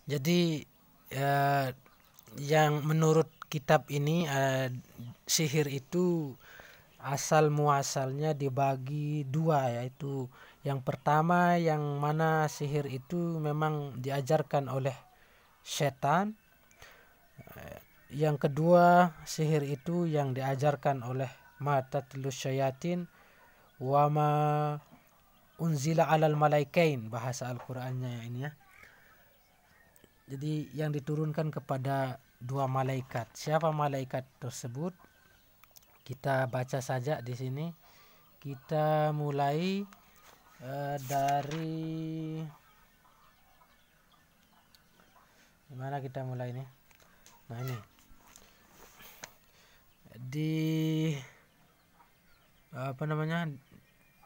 Jadi yang menurut kitab ini sihir itu asal muasalnya dibagi dua, yaitu yang pertama yang mana sihir itu memang diajarkan oleh setan. Yang kedua, sihir itu yang diajarkan oleh matatlus syayatin wa ma unzila alal malaikain, bahasa Al-Qur'annya ini ya. Jadi yang diturunkan kepada dua malaikat. Siapa malaikat tersebut? Kita baca saja di sini. Kita mulai dari mana kita mulai nih? Nah ini di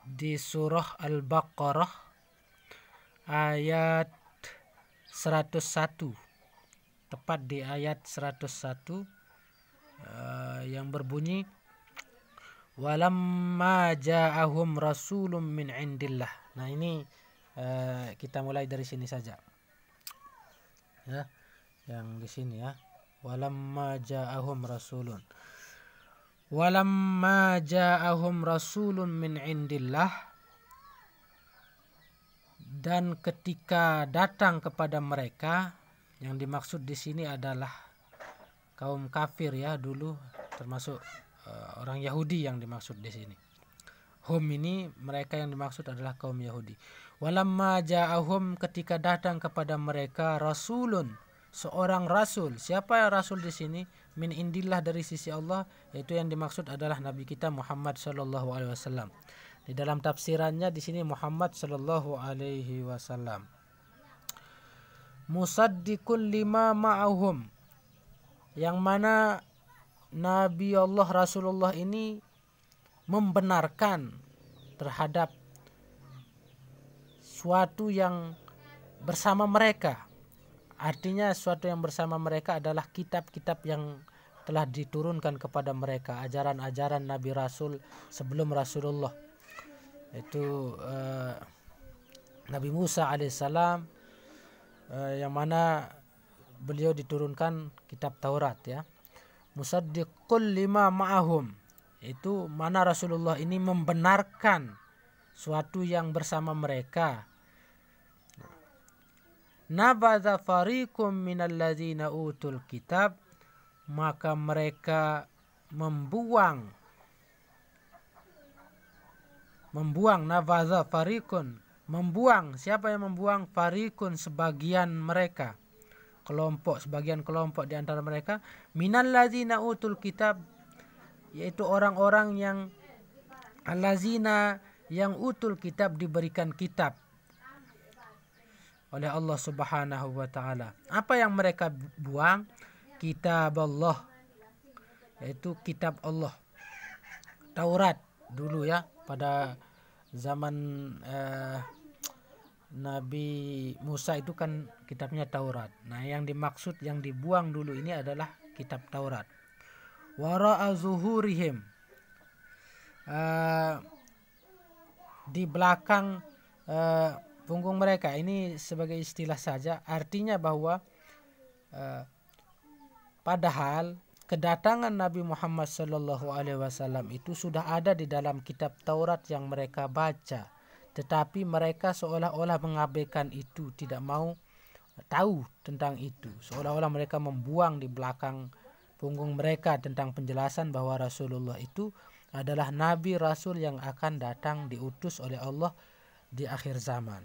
di surah Al-Baqarah ayat 101, tepat di ayat 101 yang berbunyi walamma ja'ahum rasulun min indillah. Nah ini kita mulai dari sini saja ya, yang di sini ya, walamma ja'ahum rasulun min indillah, dan ketika datang kepada mereka. Yang dimaksud di sini adalah kaum kafir ya dulu, termasuk orang Yahudi yang dimaksud di sini. Hum ini mereka yang dimaksud adalah kaum Yahudi. Walamma ja'ahum, ketika datang kepada mereka rasulun, seorang rasul. Siapa rasul di sini? Min indillah, dari sisi Allah, yaitu yang dimaksud adalah Nabi kita Muhammad sallallahu alaihi wasallam. Di dalam tafsirannya di sini Muhammad sallallahu alaihi wasallam. Musaddiqul lima ma'ahum, yang mana Nabi Allah Rasulullah ini membenarkan terhadap suatu yang bersama mereka. Artinya suatu yang bersama mereka adalah kitab-kitab yang telah diturunkan kepada mereka, ajaran-ajaran Nabi Rasul sebelum Rasulullah. Itu Nabi Musa alaihissalam, yang mana beliau diturunkan kitab Taurat ya. Musaddiqul lima ma'ahum, itu mana Rasulullah ini membenarkan suatu yang bersama mereka. Nabadha fariqum minal ladzina utul kitab, maka mereka membuang nabadha fariqun, membuang. Siapa yang membuang? Fariqun, sebagian mereka, sebagian kelompok di antara mereka, minal ladzina utul kitab, yaitu orang-orang yang allazina, yang utul kitab, diberikan kitab oleh Allah Subhanahu wa taala. Apa yang mereka buang? Kitab Allah, yaitu kitab Allah, Taurat dulu ya, pada zaman Nabi Musa itu kan kitabnya Taurat. Nah, yang dimaksud yang dibuang dulu ini adalah kitab Taurat. Wara'a zuhurihim, di belakang punggung mereka. Ini sebagai istilah saja, artinya bahwa padahal kedatangan Nabi Muhammad sallallahu alaihi wasallam itu sudah ada di dalam kitab Taurat yang mereka baca, tetapi mereka seolah-olah mengabaikan itu, tidak mau tahu tentang itu, seolah-olah mereka membuang di belakang punggung mereka tentang penjelasan bahwa Rasulullah itu adalah Nabi Rasul yang akan datang diutus oleh Allah di akhir zaman.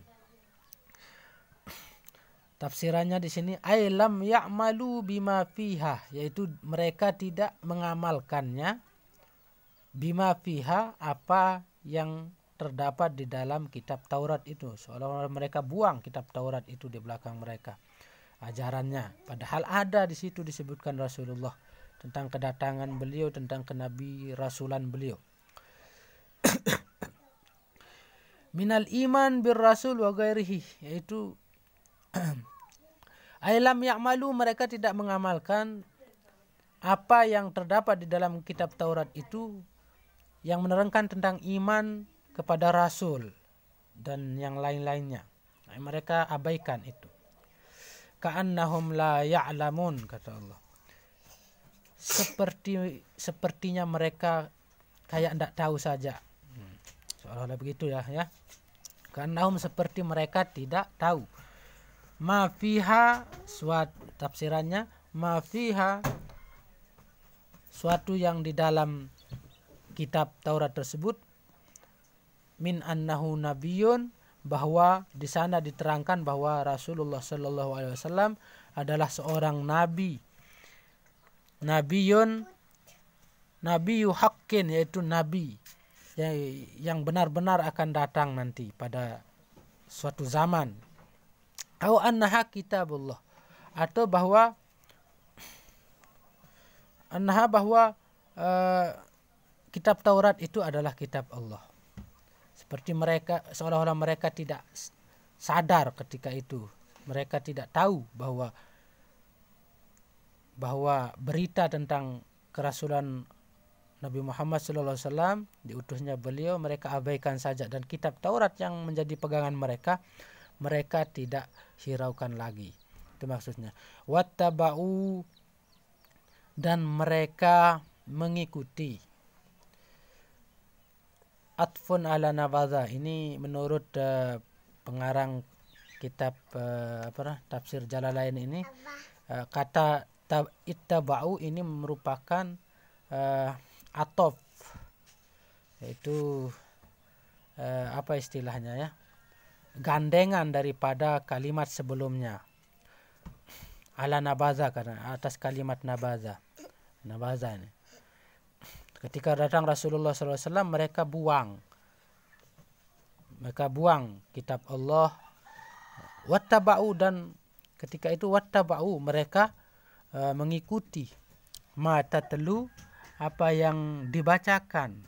Tafsirannya di sini ailam ya'malu bima fiha, yaitu mereka tidak mengamalkannya, bima fiha, apa yang terdapat di dalam kitab Taurat itu. Seolah-olah mereka buang kitab Taurat itu di belakang mereka, ajarannya, padahal ada di situ disebutkan Rasulullah, tentang kedatangan beliau, tentang kenabi rasulan beliau. Minal iman bir rasul wa ghairihi, yaitu ailam ya'malu, mereka tidak mengamalkan apa yang terdapat di dalam kitab Taurat itu, yang menerangkan tentang iman kepada Rasul dan yang lain-lainnya. Mereka abaikan itu. ka'annahum la ya'lamun, kata Allah. Sepertinya mereka kayak tidak tahu saja. Seolah-olah begitu ya. Ka'annahum, seperti mereka tidak tahu. Ma fiha, tafsirannya ma fiha, suatu yang di dalam kitab Taurat tersebut, min annahu nabiyyun, bahwa di sana diterangkan bahwa Rasulullah Shallallahu Alaihi Wasallam adalah seorang nabi. Nabiyyun, nabiyyu haqqin, yaitu nabi yang benar-benar akan datang nanti pada suatu zaman. Au annaha kitabullah, atau bahwa kitab Taurat itu adalah kitab Allah. Seperti mereka, seolah-olah mereka tidak sadar ketika itu. Mereka tidak tahu bahwa berita tentang kerasulan Nabi Muhammad SAW, diutusnya beliau, mereka abaikan saja. Dan kitab Taurat yang menjadi pegangan mereka tidak hiraukan lagi. Itu maksudnya. Wattaba'u, dan mereka mengikuti. Atfun ala nabadha, ini menurut pengarang kitab tafsir Jalalain ini, kata ittaba'u ini merupakan atof, yaitu apa istilahnya ya, gandengan daripada kalimat sebelumnya, ala nabaza, karena atas kalimat nabaza ini. Ketika datang Rasulullah SAW, mereka buang kitab Allah. Wattaba'u, dan ketika itu wattaba'u, mereka mengikuti ma tatlu, apa yang dibacakan,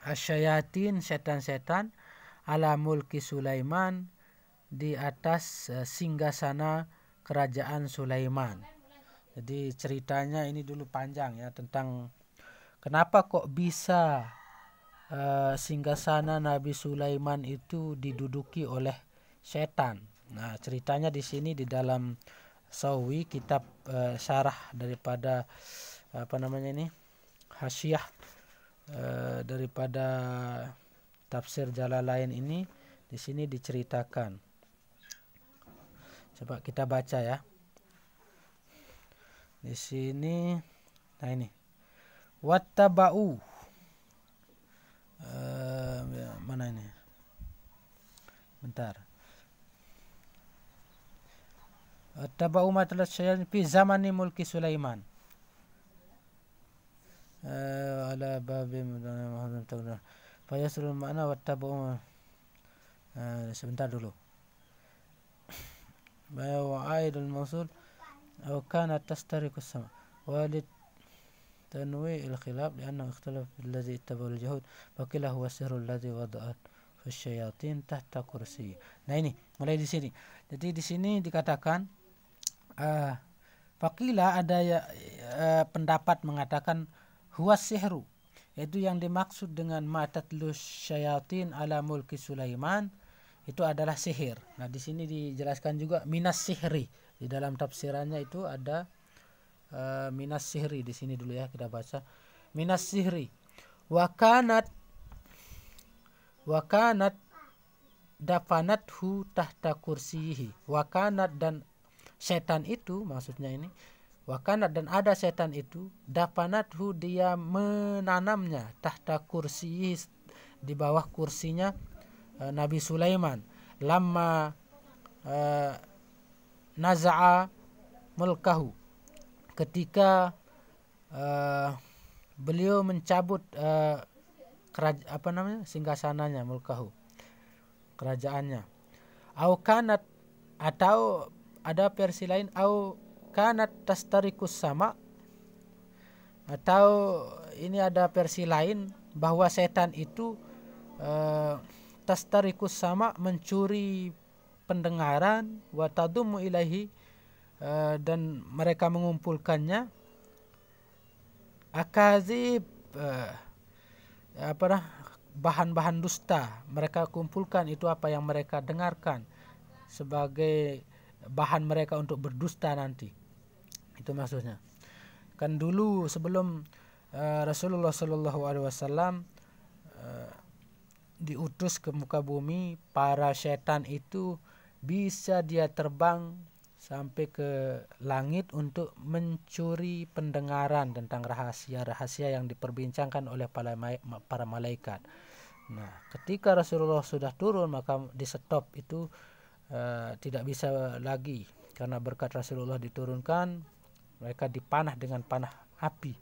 asyayatin, setan-setan, ala mulki Sulaiman, di atas singgasana kerajaan Sulaiman. Jadi ceritanya ini dulu panjang ya, tentang kenapa kok bisa singgasana Nabi Sulaiman itu diduduki oleh setan. Nah, ceritanya di sini di dalam Sawi, kitab syarah daripada Hasyiah daripada tafsir Jalalain ini, di sini diceritakan. Coba kita baca ya. Di sini, nah ini. Wattaba'u. Mana ini? Bentar. Wattaba'u ma talat syayatin fi zamani mulki Sulaiman. Ala babi fayasul ma'na wattaba'u. Sebentar dulu. Wa'aidul mausul aw kanat tastariqu as-sama walid tanwi' al-khilaf li'annahu ikhtalaf alladhi ittaba'u al-jahud wa qila huwa sihru alladhi wada'at fi asyayatin tahta kursi. Nah, ini mulai di sini. Jadi di sini dikatakan faqila, ada pendapat mengatakan huwa sihru, yaitu yang dimaksud dengan ma tatlu syayatin ala mulki Sulaiman, itu adalah sihir. Nah, di sini dijelaskan juga minas sihri. Di dalam tafsirannya itu ada minas sihri. Di sini dulu ya, kita baca. Minas sihri. Wa kanat dafanathu tahta kursiyihi. Wa kanat, dan setan itu, maksudnya ini, wa kanat, dan ada setan itu, dafanathu, dia menanamnya, tahta kursiyihi, di bawah kursinya Nabi Sulaiman, lamma naza'a mulkahu, ketika beliau mencabut singgasananya, mulkahu, kerajaannya. Au kanat, atau ada versi lain, au kanat tastarikus sama, atau ini ada versi lain bahwa setan itu tastarikus sama, mencuri pendengaran, wa tadumu ilahi, dan mereka mengumpulkannya, akazib, bahan-bahan dusta, mereka kumpulkan itu apa yang mereka dengarkan sebagai bahan mereka untuk berdusta nanti. Itu maksudnya. Kan dulu sebelum Rasulullah Shallallahu Alaihi Wasallam diutus ke muka bumi, para setan itu bisa dia terbang sampai ke langit untuk mencuri pendengaran tentang rahasia-rahasia yang diperbincangkan oleh para malaikat. Nah, ketika Rasulullah sudah turun, maka di stop itu tidak bisa lagi, karena berkat Rasulullah diturunkan, mereka dipanah dengan panah api.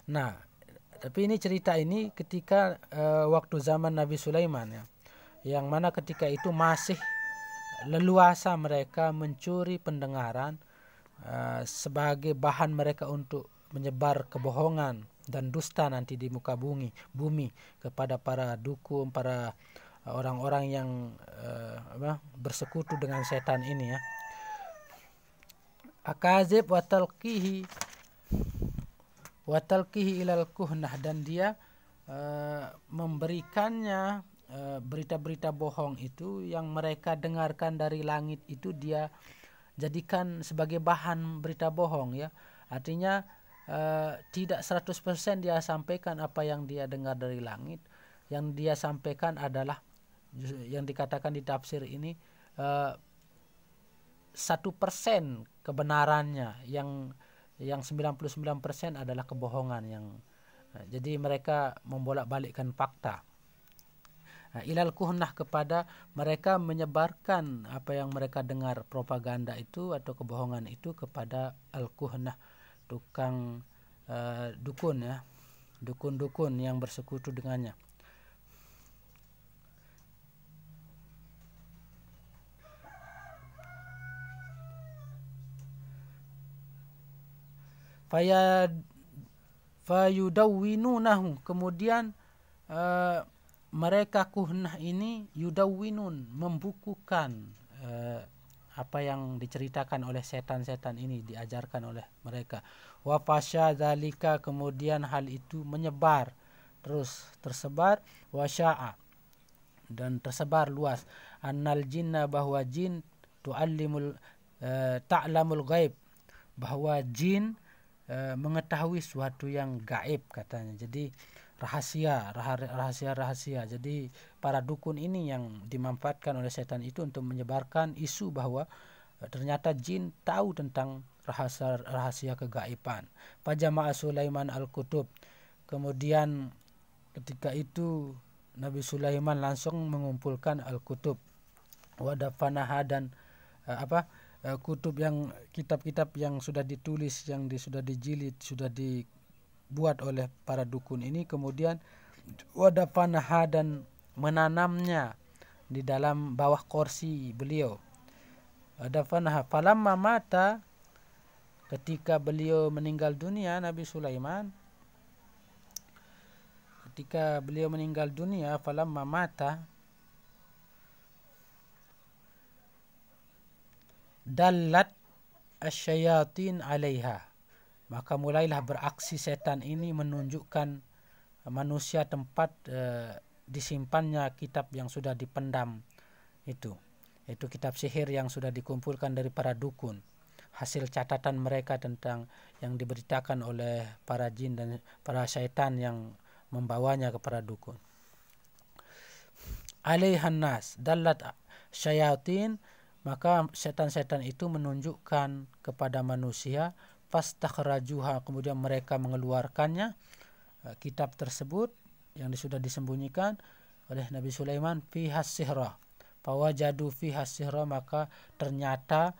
Nah, tapi ini cerita ini ketika waktu zaman Nabi Sulaiman, ya, yang mana ketika itu masih leluasa mereka mencuri pendengaran sebagai bahan mereka untuk menyebar kebohongan dan dusta nanti di muka bumi kepada para dukun, para orang-orang yang bersekutu dengan setan ini, ya. Akazib watalqihi ilal kuhnah, dan dia memberikannya berita-berita bohong itu yang mereka dengarkan dari langit itu dia jadikan sebagai bahan berita bohong, ya. Artinya tidak 100% dia sampaikan apa yang dia dengar dari langit. Yang dia sampaikan adalah yang dikatakan di tafsir ini 1% kebenarannya, yang 99% adalah kebohongan. Jadi mereka membolak-balikkan fakta. Ilal kuhnah, kepada mereka menyebarkan apa yang mereka dengar, propaganda itu atau kebohongan itu kepada al-kuhnah, tukang dukun, ya, dukun-dukun yang bersekutu dengannya. Fayudawwinunahu, kemudian mereka kuhnah ini yudawwinun, membukukan apa yang diceritakan oleh setan-setan ini, diajarkan oleh mereka. Wa fasya dzalika, kemudian hal itu menyebar, terus tersebar, wasya'a, dan tersebar luas, annal jinna, bahwa jin ta'lamul ghaib, bahwa jin mengetahui suatu yang gaib, katanya. Jadi rahasia. Jadi para dukun ini yang dimanfaatkan oleh setan itu untuk menyebarkan isu bahwa ternyata jin tahu tentang rahasia kegaiban. Fajama'a Sulaiman al-kutub, kemudian ketika itu Nabi Sulaiman langsung mengumpulkan al-kutub, wadafanaha, dan kutub, yang kitab-kitab yang sudah ditulis, yang sudah dijilid, sudah dibuat oleh para dukun ini, kemudian wadafanaha, dan menanamnya di dalam bawah kursi beliau. Wadafanaha falamma mata, ketika beliau meninggal dunia, Nabi Sulaiman ketika beliau meninggal dunia, falamma mata, dallat asyayatin alaiha, maka mulailah beraksi setan ini menunjukkan manusia tempat disimpannya kitab yang sudah dipendam itu kitab sihir yang sudah dikumpulkan dari para dukun, hasil catatan mereka tentang yang diberitakan oleh para jin dan para syaitan yang membawanya kepada dukun. Alaihan nas dallat syayatin, maka setan-setan itu menunjukkan kepada manusia, fastakhrajuha, kemudian mereka mengeluarkannya, kitab tersebut yang sudah disembunyikan oleh Nabi Sulaiman, fiha sihra, fawajadu fiha sihra, maka ternyata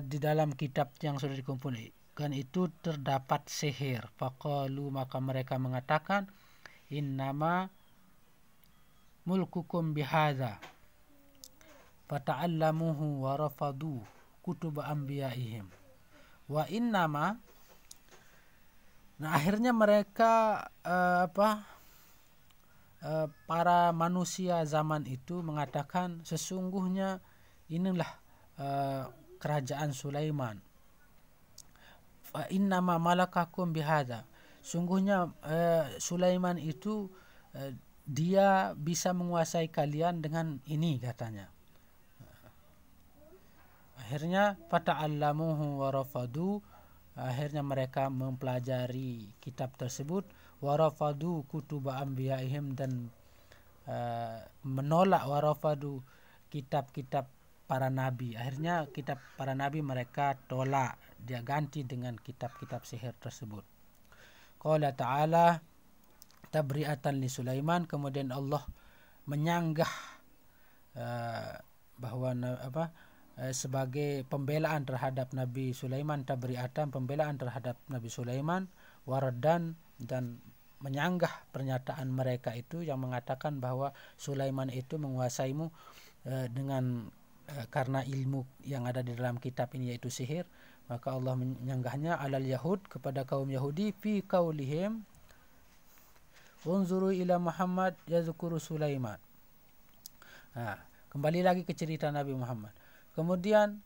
di dalam kitab yang sudah dikumpulkan itu terdapat sihir. Faqalu, maka mereka mengatakan, innama mulkukum bihadza fata'allamuhu wa rafadu kutub anbiya'ihim wa innama. Nah, akhirnya mereka para manusia zaman itu mengatakan, sesungguhnya inilah kerajaan Sulaiman. Fa innama malakakum bihadza, sungguhnya Sulaiman itu dia bisa menguasai kalian dengan ini, katanya. Akhirnya fata'allamuhu wa rafadu, akhirnya mereka mempelajari kitab tersebut, wa rafadu kutuba anbiya'ihim, dan menolak, wa rafadu kitab-kitab para nabi. Akhirnya kitab para nabi mereka tolak, dia ganti dengan kitab-kitab sihir tersebut. Qala ta'ala tabri'atan li Sulaiman, kemudian Allah menyanggah bahwa sebagai pembelaan terhadap Nabi Sulaiman, tabri'atan, pembelaan terhadap Nabi Sulaiman, waradan, dan menyanggah pernyataan mereka itu yang mengatakan bahwa Sulaiman itu menguasaimu dengan karena ilmu yang ada di dalam kitab ini, yaitu sihir. Maka Allah menyanggahnya alal Yahud, kepada kaum Yahudi, fi qaulihim unzuru ila Muhammad yazkuru Sulaiman. Kembali lagi ke cerita Nabi Muhammad. Kemudian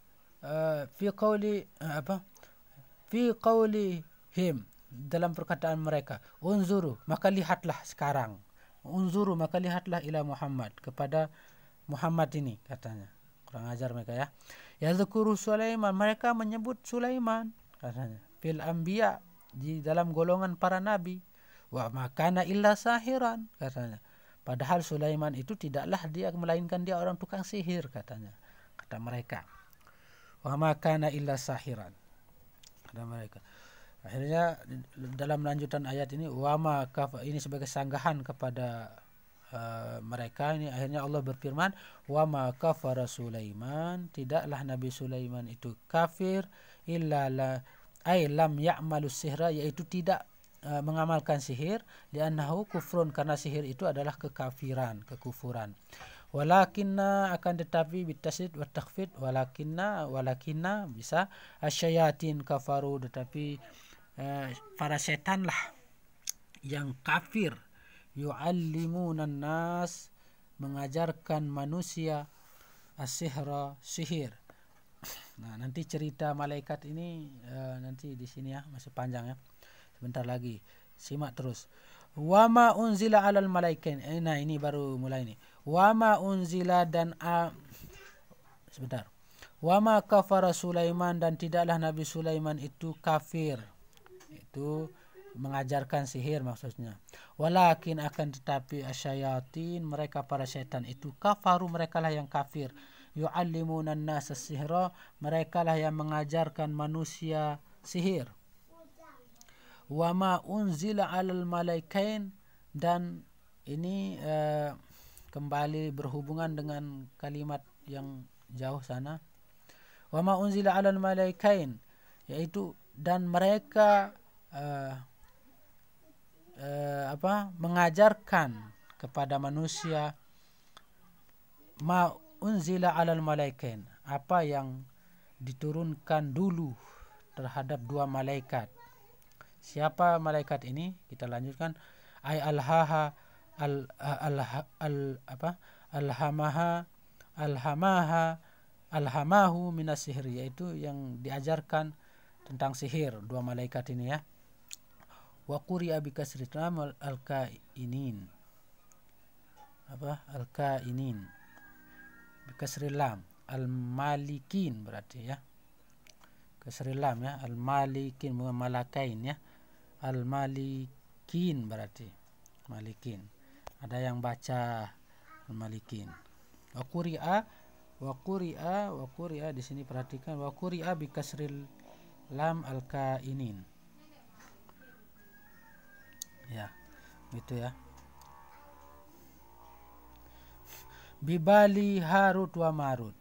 fi qaulihim, dalam perkataan mereka, unzuru, maka lihatlah sekarang, unzuru, maka lihatlah ila Muhammad, kepada Muhammad ini, katanya. Kurang ajar mereka ya. Yazkuru Sulaiman, mereka menyebut Sulaiman, katanya. Fil anbiya, di dalam golongan para nabi. Wa makana illa sahiran, katanya. Padahal Sulaiman itu tidaklah dia, melainkan dia orang tukang sihir, katanya. Kata mereka. Wa makana illa sahiran, kata mereka. Akhirnya dalam lanjutan ayat ini, wama ini sebagai sanggahan kepada mereka ini, akhirnya Allah berfirman, wama kafara Sulaiman, tidaklah Nabi Sulaiman itu kafir, illa lam ya'malus sihra, yaitu tidak mengamalkan sihir, li'annahu kufrun, karena sihir itu adalah kekafiran, kekufuran. Walakinna, akan tetapi, bitasid wa takhfid, walakinna bisa asyayatin kafaru, tetapi para setan lah yang kafir, yu'allimunan nas, mengajarkan manusia, as-sihra, sihir. Nah, nanti cerita malaikat ini nanti di sini ya, masih panjang ya. Sebentar lagi, simak terus. Wama unzila alal malaikain. Nah, ini baru mulai nih. Wama unzila, dan sebentar. Wama kafara Sulaiman, dan tidaklah Nabi Sulaiman itu kafir. Itu mengajarkan sihir maksudnya. Walakin, akan tetapi, asyayatin, mereka para setan itu, kafaru, mereka lah yang kafir. Yu'allimunan nas as-sihra, mereka lah yang mengajarkan manusia sihir. Wama unzila alal malaikain, dan ini kembali berhubungan dengan kalimat yang jauh sana. Wama unzila alal malaikain, yaitu, dan mereka mengajarkan kepada manusia, ma unzila alal malaikain, apa yang diturunkan dulu terhadap dua malaikat. Siapa malaikat ini? Kita lanjutkan. Ay alhamahu minas sihir, yaitu yang diajarkan tentang sihir, dua malaikat ini ya. Wa quri'a bi kasri lam al-kainin. Al-kainin. Bi kasri lam, al-malikin berarti ya. Kasri lam ya, al-malikin, bukan malakain ya. Al-malikin berarti malikin. Ada yang baca al-malikin. Wa quri'a di sini perhatikan, wa quri'a bi kasril lam al-kainin. Ya, gitu ya. Bibali Harut wa Marut.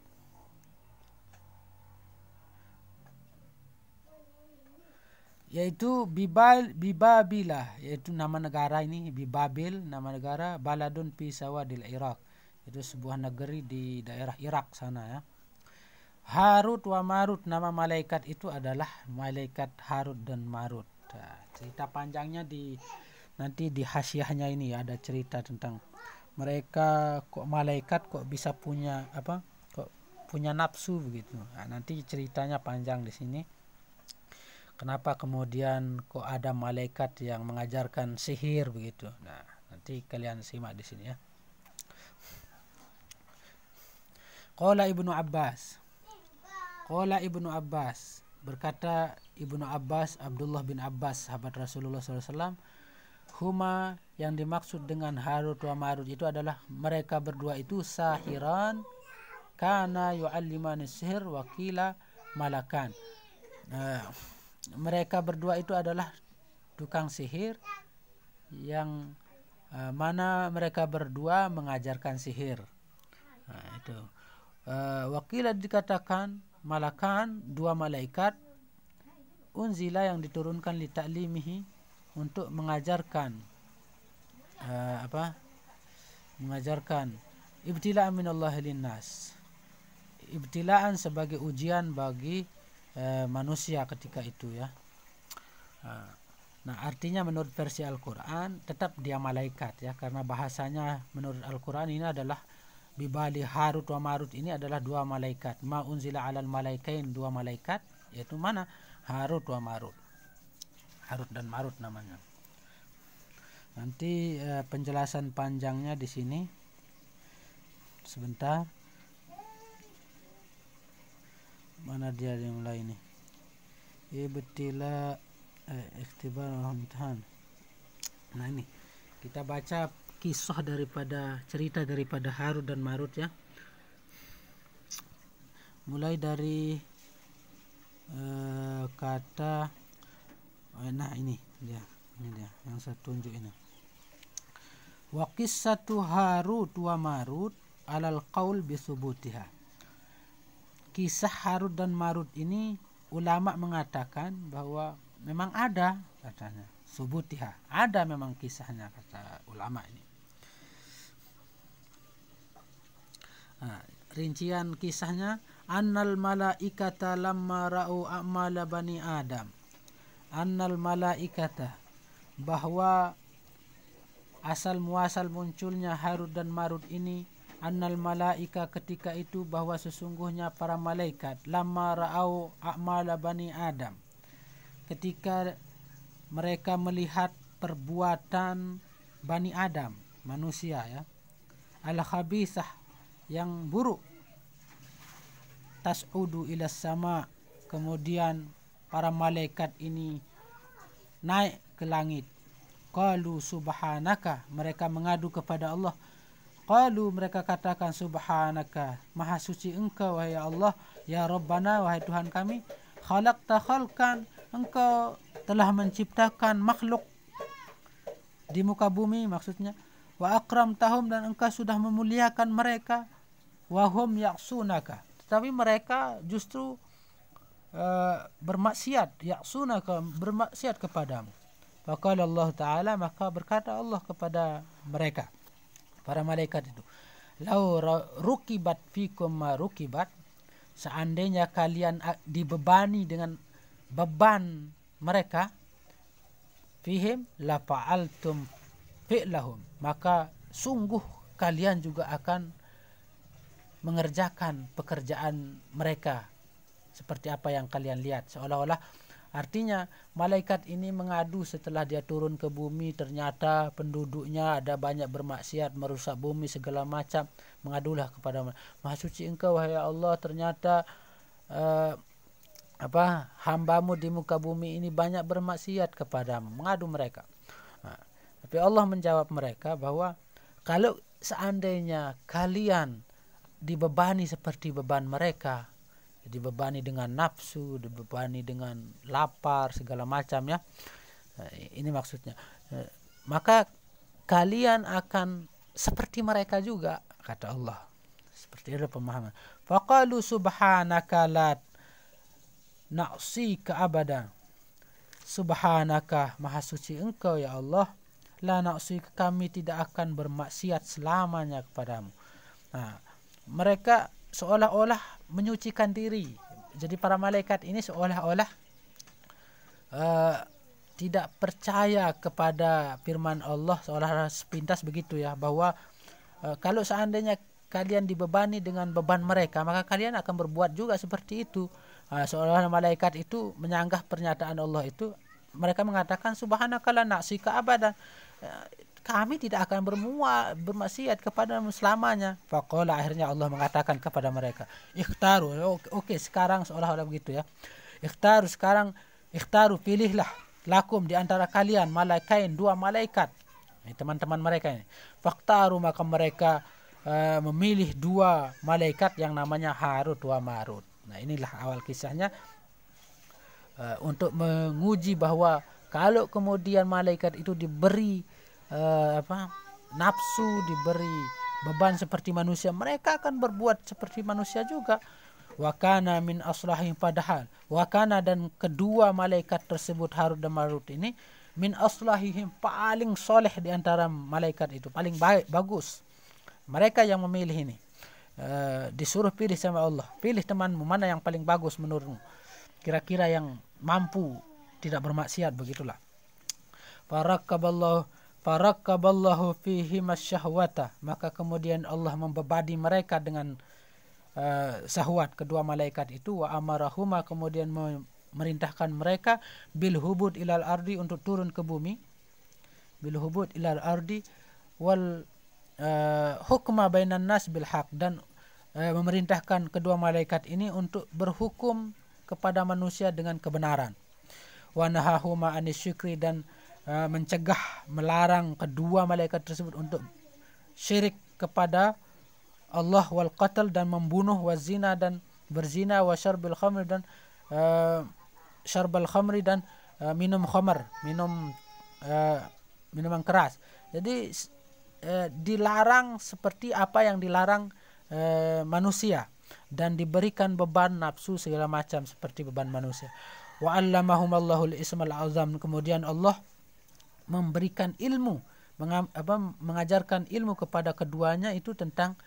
Yaitu Bibabilah, yaitu nama negara ini, Bibabil nama negara, baladun fi sawadil Iraq, itu sebuah negeri di daerah Irak sana ya. Harut wa Marut, nama malaikat itu adalah malaikat Harut dan Marut. Nah, cerita panjangnya nanti di hasiahnya ini ada cerita tentang mereka, kok malaikat kok bisa punya kok punya nafsu begitu. Nah, nanti ceritanya panjang di sini. Kenapa kemudian kok ada malaikat yang mengajarkan sihir begitu? Nah, nanti kalian simak di sini ya. Qala Ibnu Abbas. Qala Ibnu Abbas, berkata Ibnu Abbas, Abdullah bin Abbas, sahabat Rasulullah SAW, huma, yang dimaksud dengan Harut wa Marut itu adalah mereka berdua itu sahiran kana yu'allimani sihir wa qila malakan. Mereka berdua itu adalah tukang sihir yang mana mereka berdua mengajarkan sihir. Itu. Wakila dikatakan malakan, dua malaikat, unzila yang diturunkan li ta'limihi, untuk mengajarkan mengajarkan ibtila'an minallahi linnas, ibtilaan sebagai ujian bagi manusia ketika itu ya. Nah, artinya menurut versi Al-Quran tetap dia malaikat ya, karena bahasanya menurut Al-Quran ini adalah bibali Harut wa Marut, ini adalah dua malaikat. Ma unzila alal malaikain, dua malaikat, yaitu mana? Harut wa Marut. Harut dan Marut namanya. Nanti penjelasan panjangnya di sini. Sebentar. Mana dia yang lain nih? Ibtila ikhtibar wa imtihan. Nah, ini kita baca kisah daripada cerita daripada Harut dan Marut ya. Mulai dari kata nah ini dia yang saya tunjuk ini. Wa qissatu Harut wa Marut alal qaul bisubutiha. Kisah Harut dan Marut ini ulama mengatakan bahwa memang ada, katanya, subutiha, ada memang kisahnya, kata ulama ini. Nah, rincian kisahnya, annal malaikata lamma ra'u a'mala bani Adam. Annal malaikata, bahwa asal muasal munculnya Harut dan Marut ini, annal malaika, ketika itu bahwa sesungguhnya para malaikat, lamma ra'u a'mala bani Adam, ketika mereka melihat perbuatan Bani Adam, manusia ya, al-khabisah, yang buruk, tas'udu ila sama, kemudian para malaikat ini naik ke langit. Qalu subhanaka, mereka mengadu kepada Allah. Qalu, mereka katakan, subhanaka, maha suci engkau wahai Allah, ya Rabbana, wahai Tuhan kami, khalaqta khalqan, engkau telah menciptakan makhluk di muka bumi, maksudnya, wa akramtahum, dan engkau sudah memuliakan mereka, wa hum ya'sunaka, tetapi mereka justru bermaksiat, ya'sunaka, bermaksiat kepadamu. Faqala Allah Ta'ala, maka berkata Allah kepada mereka, para malaikat itu, lau rukibat fikum ma rukibat, seandainya kalian dibebani dengan beban mereka, fihim la fa'altum fi'lahum, maka sungguh kalian juga akan mengerjakan pekerjaan mereka seperti apa yang kalian lihat. Seolah-olah artinya malaikat ini mengadu setelah dia turun ke bumi, ternyata penduduknya ada banyak bermaksiat, merusak bumi segala macam, mengadulah kepada Maha Suci engkau wahai Allah, ternyata hambamu di muka bumi ini banyak bermaksiat kepadamu, mengadu mereka. Nah, tapi Allah menjawab mereka bahwa kalau seandainya kalian dibebani seperti beban mereka, dibebani dengan nafsu, dibebani dengan lapar segala macam ya, ini maksudnya, maka kalian akan seperti mereka juga, kata Allah. Seperti itu pemahaman. Faqalu subhanaka la na'sika abada, subhanaka, maha suci engkau ya Allah, la na'sika, kami tidak akan bermaksiat selamanya kepadamu. Nah, mereka seolah-olah menyucikan diri. Jadi para malaikat ini seolah-olah tidak percaya kepada firman Allah, seolah-olah sepintas begitu ya, bahwa kalau seandainya kalian dibebani dengan beban mereka, maka kalian akan berbuat juga seperti itu. Seolah-olah malaikat itu menyanggah pernyataan Allah itu. Mereka mengatakan subhanaka la na'sika abadan, kami tidak akan bermaksiat kepadamu selamanya. Faqala, akhirnya Allah mengatakan kepada mereka, ikhtaru. Oke, sekarang seolah-olah begitu ya. Ikhtaru, pilihlah lakum di antara kalian malaikain, 2 malaikat. Ini teman-teman mereka ini. Faktaru, maka mereka memilih 2 malaikat yang namanya Harut wa Marut. Nah, inilah awal kisahnya, untuk menguji bahwa kalau kemudian malaikat itu diberi nafsu, diberi beban seperti manusia, mereka akan berbuat seperti manusia juga. Wakana min aslahihim, padahal wakana dan kedua malaikat tersebut Harut dan Marut ini min aslahihim, paling soleh di antara malaikat itu, paling bagus. Mereka yang memilih ini. Disuruh pilih sama Allah, pilih temanmu mana yang paling bagus menurutmu, kira-kira yang mampu tidak bermaksiat, begitulah. Farakkaballahu fihi masyahwata, maka kemudian Allah membebani mereka dengan syahwat kedua malaikat itu. Wa amarahuma, kemudian merintahkan mereka bil hubud ilal ardi, untuk turun ke bumi. Bil hubud ilal ardi wal hukma bainan nas bil haq, dan memerintahkan kedua malaikat ini untuk berhukum kepada manusia dengan kebenaran. Wa nahahuma anis syukri, dan melarang kedua malaikat tersebut untuk syirik kepada Allah, wal qatl, dan membunuh, wa zina, dan berzina, wa syarbil khamri, dan minum khamr, minuman keras. Jadi dilarang seperti apa yang dilarang manusia, dan diberikan beban nafsu segala macam seperti beban manusia. Wa 'allamahumallahul ismal azam, kemudian Allah memberikan ilmu, mengajarkan ilmu kepada keduanya itu tentang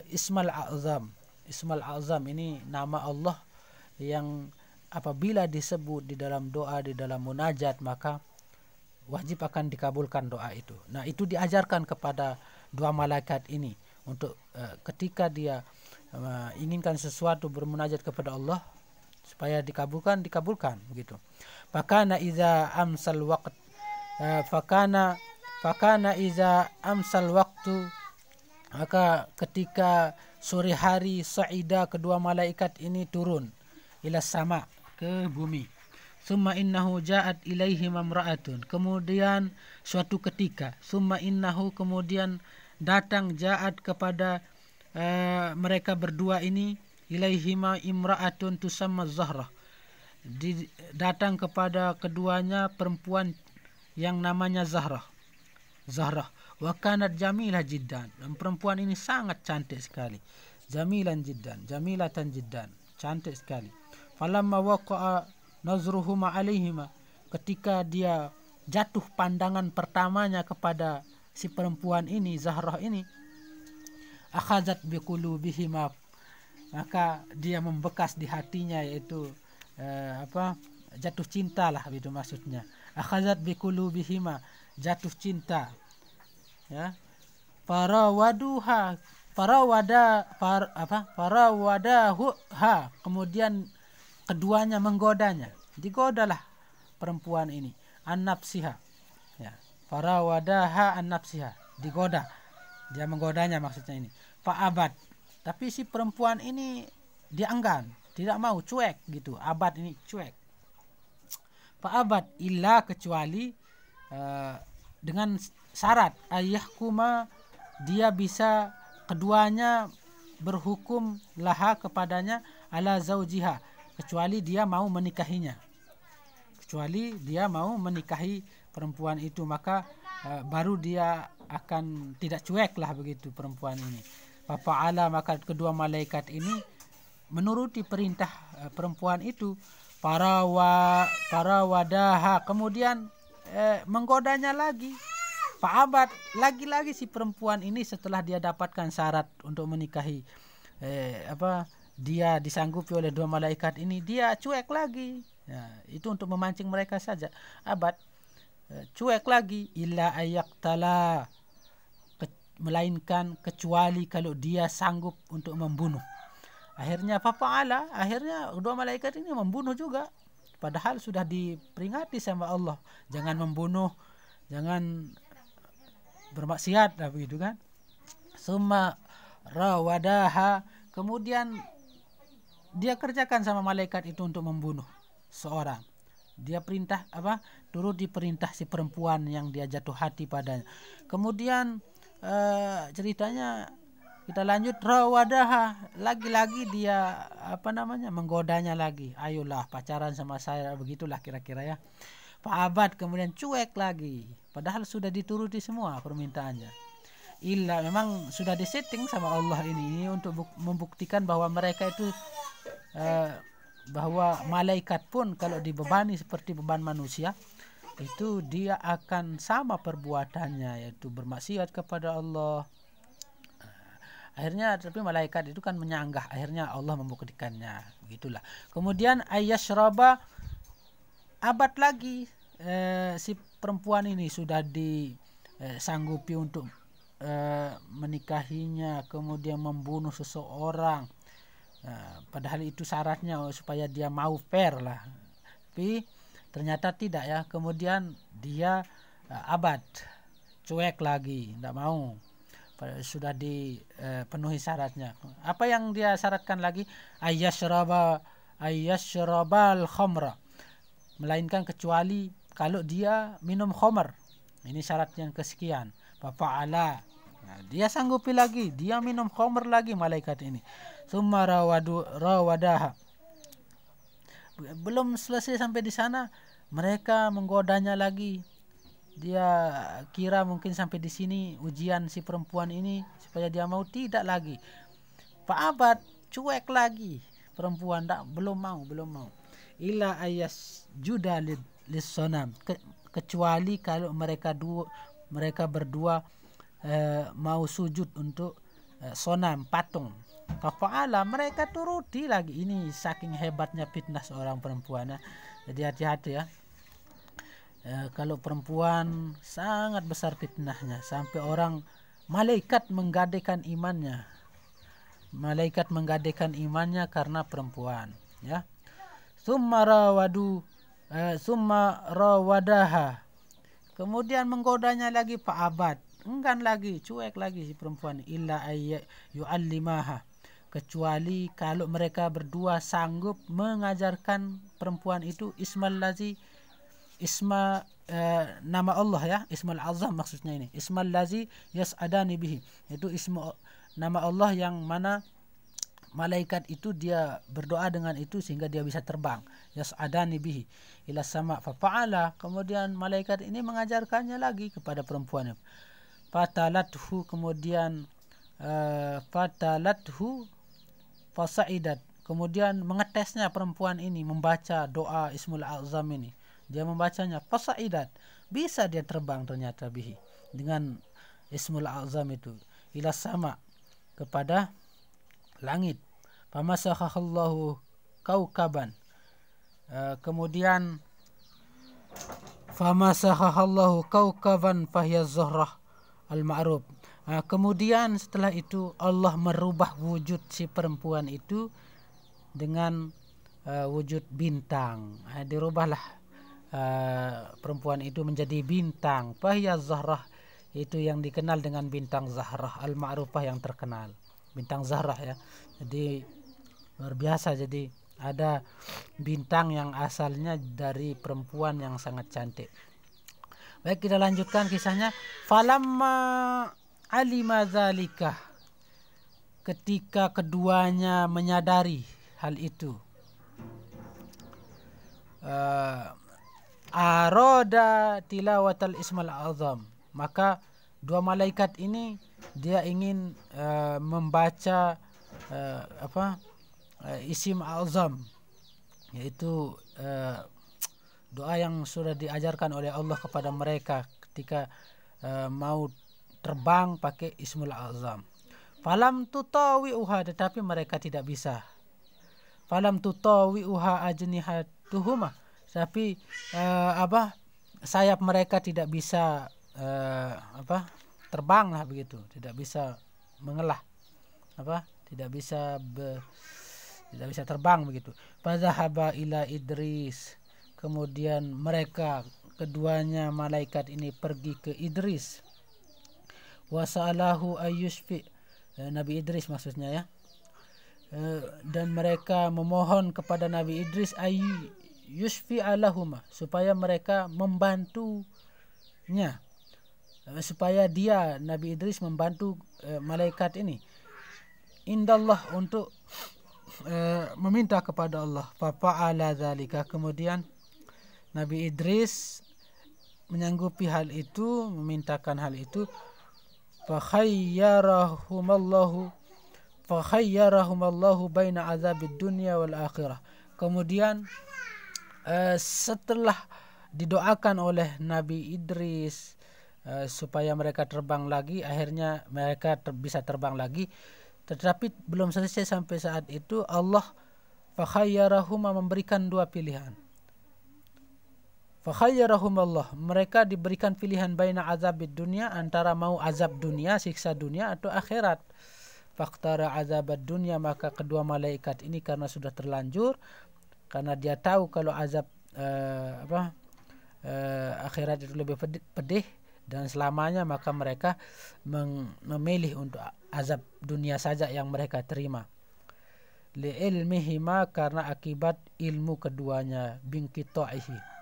ismal azam. Ismal azam ini nama Allah yang apabila disebut di dalam doa, di dalam munajat, maka wajib akan dikabulkan doa itu. Nah, itu diajarkan kepada 2 malaikat ini untuk ketika dia inginkan sesuatu, bermunajat kepada Allah supaya dikabulkan begitu. Fakana iza amsal waqt fakana iza amsal waktu, maka ketika sore hari, sa'ida, kedua malaikat ini turun ila sama, ke bumi. Summa innahu ja'at ilaihim amra'atun, kemudian suatu ketika, summa innahu, kemudian datang, ja'at, kepada mereka berdua ini, ilaihima imra'atun tusamma Zahrah, datang kepada keduanya perempuan yang namanya Zahrah. Wa kanat jamilah jiddan, dan perempuan ini sangat cantik sekali. Jamilatan jiddan, cantik sekali. Falamma waqa'a nazruhuma alaihima, ketika dia jatuh pandangan pertamanya kepada si perempuan ini, Zahrah ini, akhazat biqulubihima, maka dia membekas di hatinya, yaitu jatuh cinta lah, itu maksudnya. Akhazat biqulubihima, jatuh cinta, ya. Farawadaha, kemudian keduanya menggodanya, digodalah perempuan ini, an-nafsiha, ya. Farawadaha an-nafsiha, digoda, dia menggodanya maksudnya ini. Fa'abad, tapi si perempuan ini dia enggan, tidak mau, cuek gitu. Abad ini cuek. Fa'abad, illa, kecuali dengan syarat ayyahkuma, dia bisa keduanya berhukum laha, kepadanya, ala zaujiha, kecuali dia mau menikahinya, kecuali dia mau menikahi perempuan itu, maka baru dia akan tidak cuek lah begitu perempuan ini. Fa'ala, maka kedua malaikat ini menuruti perintah perempuan itu. Para wadaha, kemudian menggodanya lagi. Fa'abad, lagi-lagi si perempuan ini setelah dia dapatkan syarat untuk menikahi dia disanggupi oleh 2 malaikat ini, dia cuek lagi. Ya, itu untuk memancing mereka saja. Abad, cuek lagi. Illa ayaktala, melainkan kecuali kalau dia sanggup untuk membunuh. Akhirnya fa'ala, akhirnya 2 malaikat ini membunuh juga, padahal sudah diperingati sama Allah, jangan membunuh, jangan bermaksiat begitu kan. Summa rawadaha, kemudian dia kerjakan sama malaikat itu untuk membunuh seorang. Dia perintah turut diperintah si perempuan yang dia jatuh hati padanya. Kemudian ceritanya kita lanjut, rawadaha, lagi-lagi dia menggodanya lagi. Ayolah pacaran sama saya, begitulah kira-kira ya. Fa'abad, kemudian cuek lagi. Padahal sudah dituruti semua permintaannya. Illa, memang sudah disetting sama Allah ini untuk membuktikan bahwa mereka itu bahwa malaikat pun kalau dibebani seperti beban manusia, itu dia akan sama perbuatannya, yaitu bermaksiat kepada Allah. Akhirnya tapi malaikat itu kan menyanggah, akhirnya Allah membuktikannya, begitulah. Kemudian ayyashraba, abad lagi si perempuan ini sudah disanggupi untuk menikahinya, kemudian membunuh seseorang. Padahal itu syaratnya supaya dia mau fair lah, tapi ternyata tidak ya. Kemudian dia abad, cuek lagi, tidak mau. Sudah dipenuhi syaratnya. Apa yang dia syaratkan lagi? Ayyashrabal khamra, melainkan kecuali kalau dia minum khamr. Ini syarat yang kesekian. Fa'ala, dia sanggupi lagi, dia minum khamr lagi malaikat ini. Summa rawadaha, belum selesai sampai di sana, mereka menggodanya lagi. Dia kira mungkin sampai di sini ujian si perempuan ini supaya dia mau, tidak lagi. Fa'abad, cuek lagi perempuan, belum mau. Illa ayas juda lis-sonam, kecuali kalau mereka berdua mau sujud untuk sonam, patung. Fa'ala, mereka turuti lagi. Ini saking hebatnya fitnah seorang perempuan ya. Jadi hati-hati ya. Kalau perempuan sangat besar fitnahnya, sampai malaikat menggadaikan imannya karena perempuan ya. Summa rawadaha, kemudian menggodanya lagi. Fa'abad, enggan lagi, cuek lagi si perempuan. Illa yu'allimaha, kecuali kalau mereka berdua sanggup mengajarkan perempuan itu nama Allah ya, Ismul Azam maksudnya ini. Ismal lazi yas'adani bihi, itu nama Allah yang mana malaikat itu dia berdoa dengan itu sehingga dia bisa terbang. Yas'adani bihi ila sama. Fa'ala, kemudian malaikat ini mengajarkannya lagi kepada perempuan. Fatalathu, kemudian fasaidat, kemudian mengetesnya perempuan ini membaca doa Ismul Azam ini. Dia membacanya, fasaidat, bisa dia terbang ternyata bihi, dengan Ismul Azam itu, ila sama, kepada langit. Famasakhallahu kaukaban, kemudian famasakhallahu kaukaban fahiya zuhrah al-ma'ruf. Kemudian setelah itu Allah merubah wujud si perempuan itu dengan wujud bintang. Dirubahlah perempuan itu menjadi bintang. Fahiya Zahrah, itu yang dikenal dengan bintang Zahrah al-ma'rufah, yang terkenal. Bintang Zahrah ya. Jadi luar biasa. Jadi ada bintang yang asalnya dari perempuan yang sangat cantik. Baik, kita lanjutkan kisahnya. Falamma alima dzalika, ketika keduanya menyadari hal itu, aroda tilawatal ismal azam, maka dua malaikat ini dia ingin membaca isim azam, yaitu doa yang sudah diajarkan oleh Allah kepada mereka ketika mau terbang pakai ismul azam. Falam tutawi'uha, tetapi mereka tidak bisa. Falam tutawi'uha ajnihatuhuma, tapi sayap mereka tidak bisa terbang lah begitu, tidak bisa mengelah, tidak bisa terbang begitu. Fadzahaba ila Idris, kemudian mereka keduanya malaikat ini pergi ke Idris. Wasa'alahu ayyushfi, Nabi Idris maksudnya ya. Dan mereka memohon kepada Nabi Idris ayyushfi alahuma, supaya mereka membantunya, supaya dia Nabi Idris membantu malaikat ini. Indallah, untuk meminta kepada Allah. Fa'ala dzalika, kemudian Nabi Idris menyanggupi hal itu, memintakan hal itu. Fakhayyarahumallahu baina azabid dunya wal akhirah. Kemudian setelah didoakan oleh Nabi Idris supaya mereka terbang lagi, akhirnya mereka bisa terbang lagi. Tetapi belum selesai sampai saat itu, Allah fakhayyarahuma, memberikan dua pilihan. Fakhayyarahumallah, mereka diberikan pilihan baina azabid dunya, antara mau azab dunia, siksa dunia, atau akhirat. Faktara azabad dunya, maka kedua malaikat ini karena sudah terlanjur, karena dia tahu kalau azab akhirat itu lebih pedih dan selamanya, maka mereka memilih untuk azab dunia saja yang mereka terima. Li ilmihima, karena akibat ilmu keduanya, bingkita'ihi,